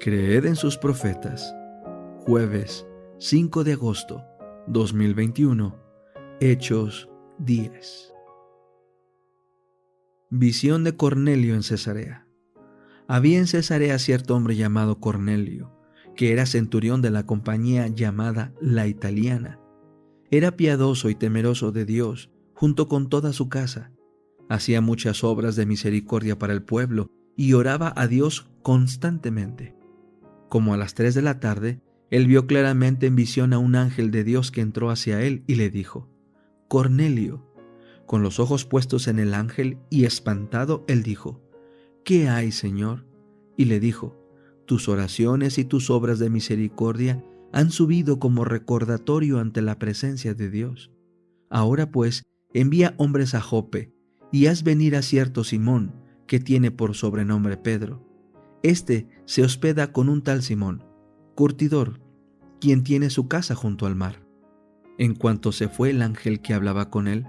Creed en sus profetas. Jueves 5 de agosto 2021. Hechos 10. Visión de Cornelio en Cesarea. Había en Cesarea cierto hombre llamado Cornelio, que era centurión de la compañía llamada La Italiana. Era piadoso y temeroso de Dios, junto con toda su casa. Hacía muchas obras de misericordia para el pueblo y oraba a Dios constantemente. Como a las 3 de la tarde, él vio claramente en visión a un ángel de Dios que entró hacia él y le dijo: Cornelio. Con los ojos puestos en el ángel y espantado, él dijo: ¿Qué hay, Señor? Y le dijo: tus oraciones y tus obras de misericordia han subido como recordatorio ante la presencia de Dios. Ahora pues, envía hombres a Jope, y haz venir a cierto Simón, que tiene por sobrenombre Pedro. Este se hospeda con un tal Simón, curtidor, quien tiene su casa junto al mar. En cuanto se fue el ángel que hablaba con él,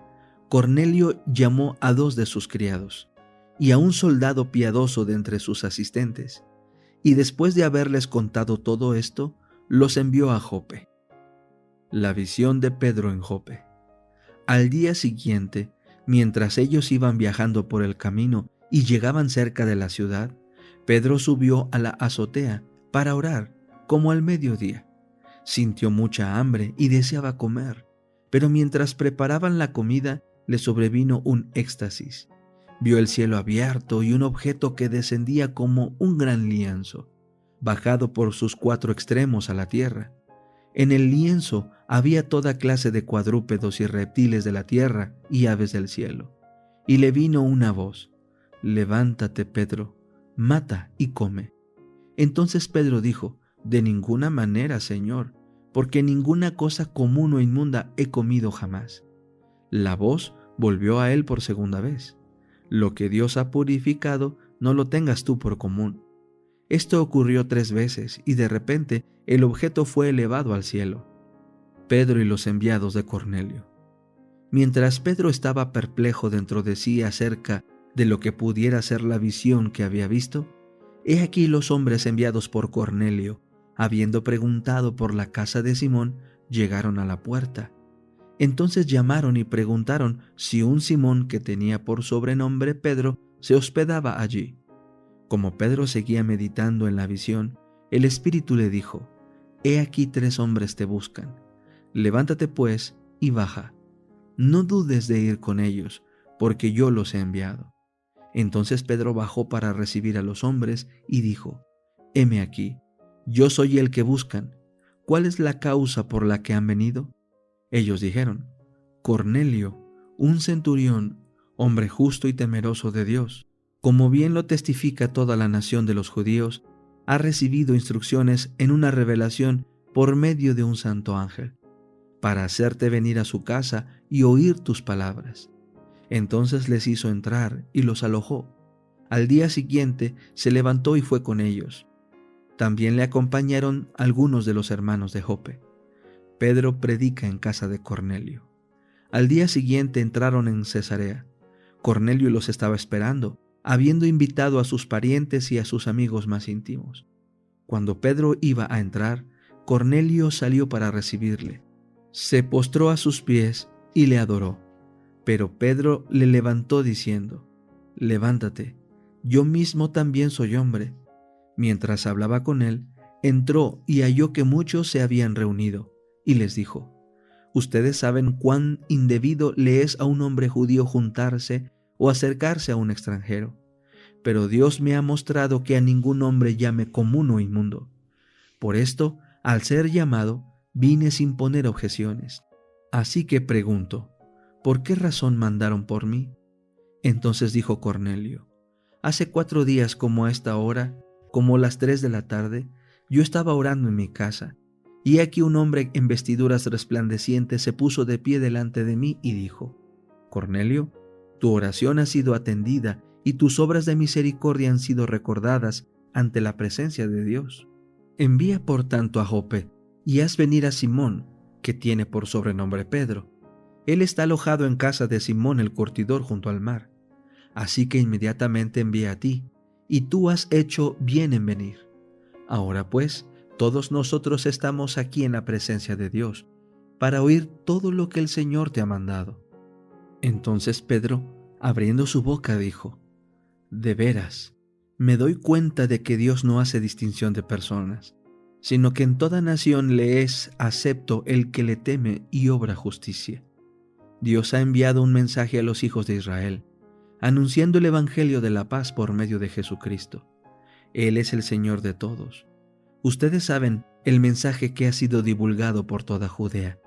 Cornelio llamó a 2 de sus criados y a un soldado piadoso de entre sus asistentes, y después de haberles contado todo esto, los envió a Jope. La visión de Pedro en Jope. Al día siguiente, mientras ellos iban viajando por el camino y llegaban cerca de la ciudad, Pedro subió a la azotea para orar, como al mediodía. Sintió mucha hambre y deseaba comer, pero mientras preparaban la comida, le sobrevino un éxtasis. Vio el cielo abierto y un objeto que descendía como un gran lienzo, bajado por sus 4 extremos a la tierra. En el lienzo había toda clase de cuadrúpedos y reptiles de la tierra y aves del cielo. Y le vino una voz: levántate, Pedro, mata y come. Entonces Pedro dijo: de ninguna manera, Señor, porque ninguna cosa común o inmunda he comido jamás. La voz volvió a él por segunda vez: lo que Dios ha purificado, no lo tengas tú por común. Esto ocurrió 3 veces, y de repente el objeto fue elevado al cielo. Pedro y los enviados de Cornelio. Mientras Pedro estaba perplejo dentro de sí acerca de lo que pudiera ser la visión que había visto, he aquí los hombres enviados por Cornelio, habiendo preguntado por la casa de Simón, llegaron a la puerta. Entonces llamaron y preguntaron si un Simón que tenía por sobrenombre Pedro se hospedaba allí. Como Pedro seguía meditando en la visión, el Espíritu le dijo: he aquí 3 hombres te buscan. Levántate pues y baja. No dudes de ir con ellos, porque yo los he enviado. Entonces Pedro bajó para recibir a los hombres y dijo: heme aquí, yo soy el que buscan. ¿Cuál es la causa por la que han venido? Ellos dijeron: Cornelio, un centurión, hombre justo y temeroso de Dios, como bien lo testifica toda la nación de los judíos, ha recibido instrucciones en una revelación por medio de un santo ángel, para hacerte venir a su casa y oír tus palabras. Entonces les hizo entrar y los alojó. Al día siguiente se levantó y fue con ellos. También le acompañaron algunos de los hermanos de Jope. Pedro predica en casa de Cornelio. Al día siguiente entraron en Cesarea. Cornelio los estaba esperando, habiendo invitado a sus parientes y a sus amigos más íntimos. Cuando Pedro iba a entrar, Cornelio salió para recibirle. Se postró a sus pies y le adoró. Pero Pedro le levantó diciendo: levántate, yo mismo también soy hombre. Mientras hablaba con él, entró y halló que muchos se habían reunido, y les dijo: ustedes saben cuán indebido le es a un hombre judío juntarse o acercarse a un extranjero, pero Dios me ha mostrado que a ningún hombre llame común o inmundo. Por esto, al ser llamado, vine sin poner objeciones. Así que pregunto: ¿por qué razón mandaron por mí? Entonces dijo Cornelio: hace 4 días como a esta hora, como las 3 de la tarde, yo estaba orando en mi casa, y aquí un hombre en vestiduras resplandecientes se puso de pie delante de mí y dijo: Cornelio, tu oración ha sido atendida y tus obras de misericordia han sido recordadas ante la presencia de Dios. Envía por tanto a Jope y haz venir a Simón, que tiene por sobrenombre Pedro. Él está alojado en casa de Simón el curtidor junto al mar. Así que inmediatamente envía a ti, y tú has hecho bien en venir. Ahora pues, todos nosotros estamos aquí en la presencia de Dios, para oír todo lo que el Señor te ha mandado. Entonces Pedro, abriendo su boca, dijo: De veras, me doy cuenta de que Dios no hace distinción de personas, sino que en toda nación le es acepto el que le teme y obra justicia. Dios ha enviado un mensaje a los hijos de Israel, anunciando el evangelio de la paz por medio de Jesucristo. Él es el Señor de todos. Ustedes saben el mensaje que ha sido divulgado por toda Judea,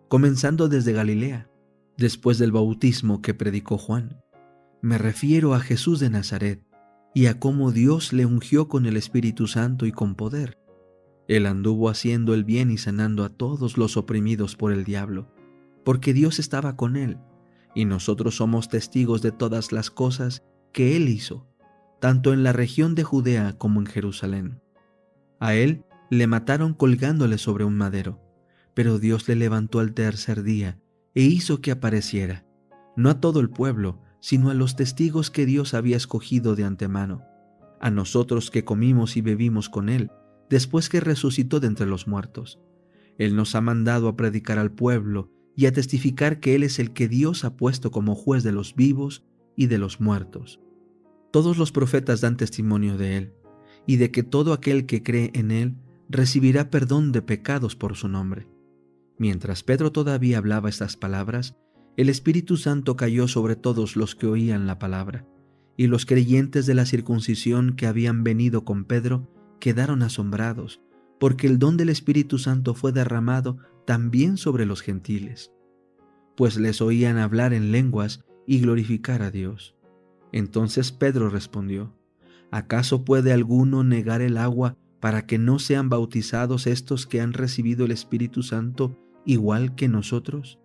comenzando desde Galilea, después del bautismo que predicó Juan. Me refiero a Jesús de Nazaret y a cómo Dios le ungió con el Espíritu Santo y con poder. Él anduvo haciendo el bien y sanando a todos los oprimidos por el diablo, porque Dios estaba con él, y nosotros somos testigos de todas las cosas que él hizo, tanto en la región de Judea como en Jerusalén. A él le mataron colgándole sobre un madero, pero Dios le levantó al tercer día e hizo que apareciera, no a todo el pueblo, sino a los testigos que Dios había escogido de antemano, a nosotros que comimos y bebimos con él, después que resucitó de entre los muertos. Él nos ha mandado a predicar al pueblo y a testificar que Él es el que Dios ha puesto como juez de los vivos y de los muertos. Todos los profetas dan testimonio de Él, y de que todo aquel que cree en Él recibirá perdón de pecados por su nombre. Mientras Pedro todavía hablaba estas palabras, el Espíritu Santo cayó sobre todos los que oían la palabra, y los creyentes de la circuncisión que habían venido con Pedro quedaron asombrados, porque el don del Espíritu Santo fue derramado también sobre los gentiles, pues les oían hablar en lenguas y glorificar a Dios. Entonces Pedro respondió: ¿Acaso puede alguno negar el agua para que no sean bautizados estos que han recibido el Espíritu Santo igual que nosotros?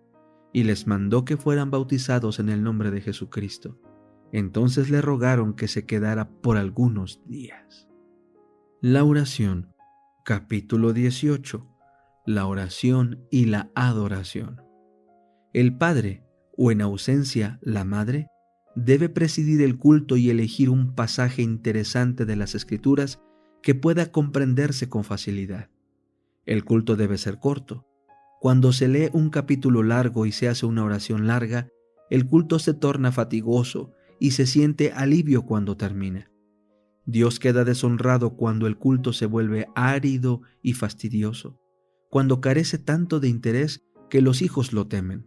Y les mandó que fueran bautizados en el nombre de Jesucristo. Entonces le rogaron que se quedara por algunos días. La oración, capítulo 18. La oración y la adoración. El padre, o en ausencia la madre, debe presidir el culto y elegir un pasaje interesante de las Escrituras que pueda comprenderse con facilidad. El culto debe ser corto. Cuando se lee un capítulo largo y se hace una oración larga, el culto se torna fatigoso y se siente alivio cuando termina. Dios queda deshonrado cuando el culto se vuelve árido y fastidioso, cuando carece tanto de interés que los hijos lo temen.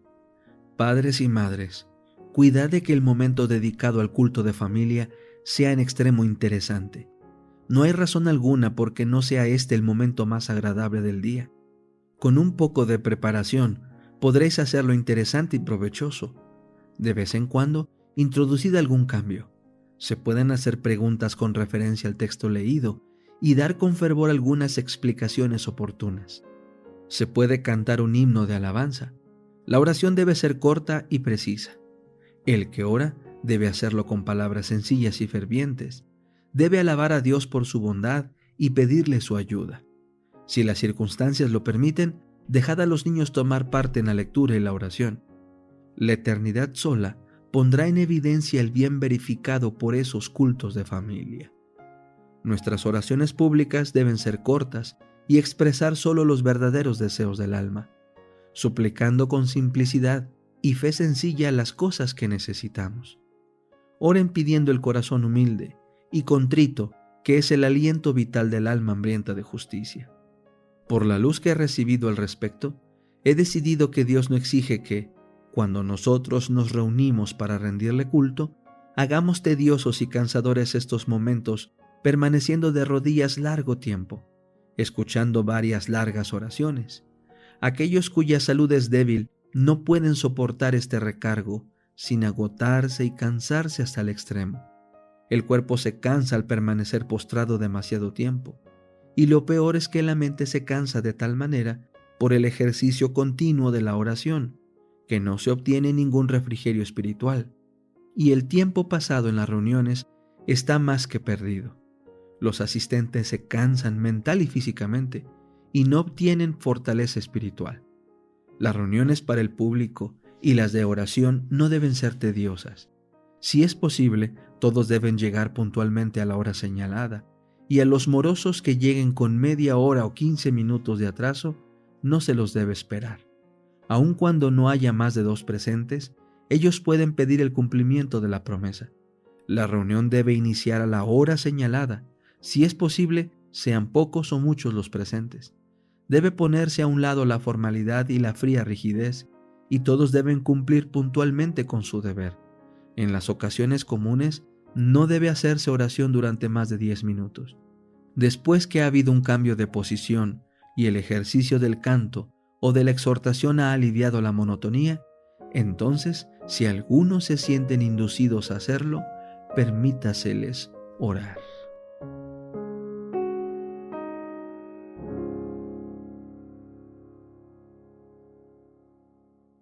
Padres y madres, cuidad de que el momento dedicado al culto de familia sea en extremo interesante. No hay razón alguna por que no sea este el momento más agradable del día. Con un poco de preparación podréis hacerlo interesante y provechoso. De vez en cuando, introducid algún cambio. Se pueden hacer preguntas con referencia al texto leído y dar con fervor algunas explicaciones oportunas. Se puede cantar un himno de alabanza. La oración debe ser corta y precisa. El que ora debe hacerlo con palabras sencillas y fervientes. Debe alabar a Dios por su bondad y pedirle su ayuda. Si las circunstancias lo permiten, dejad a los niños tomar parte en la lectura y la oración. La eternidad sola pondrá en evidencia el bien verificado por esos cultos de familia. Nuestras oraciones públicas deben ser cortas y expresar solo los verdaderos deseos del alma, suplicando con simplicidad y fe sencilla las cosas que necesitamos. Oren pidiendo el corazón humilde y contrito, que es el aliento vital del alma hambrienta de justicia. Por la luz que he recibido al respecto, he decidido que Dios no exige que, cuando nosotros nos reunimos para rendirle culto, hagamos tediosos y cansadores estos momentos, permaneciendo de rodillas largo tiempo, escuchando varias largas oraciones. Aquellos cuya salud es débil no pueden soportar este recargo sin agotarse y cansarse hasta el extremo. El cuerpo se cansa al permanecer postrado demasiado tiempo, y lo peor es que la mente se cansa de tal manera por el ejercicio continuo de la oración, que no se obtiene ningún refrigerio espiritual, y el tiempo pasado en las reuniones está más que perdido. Los asistentes se cansan mental y físicamente, y no obtienen fortaleza espiritual. Las reuniones para el público y las de oración no deben ser tediosas. Si es posible, todos deben llegar puntualmente a la hora señalada, y a los morosos que lleguen con media hora o 15 minutos de atraso, no se los debe esperar. Aun cuando no haya más de 2 presentes, ellos pueden pedir el cumplimiento de la promesa. La reunión debe iniciar a la hora señalada. Si es posible, sean pocos o muchos los presentes. Debe ponerse a un lado la formalidad y la fría rigidez, y todos deben cumplir puntualmente con su deber. En las ocasiones comunes, no debe hacerse oración durante más de 10 minutos. Después que ha habido un cambio de posición y el ejercicio del canto o de la exhortación ha aliviado la monotonía, entonces, si algunos se sienten inducidos a hacerlo, permítaseles orar.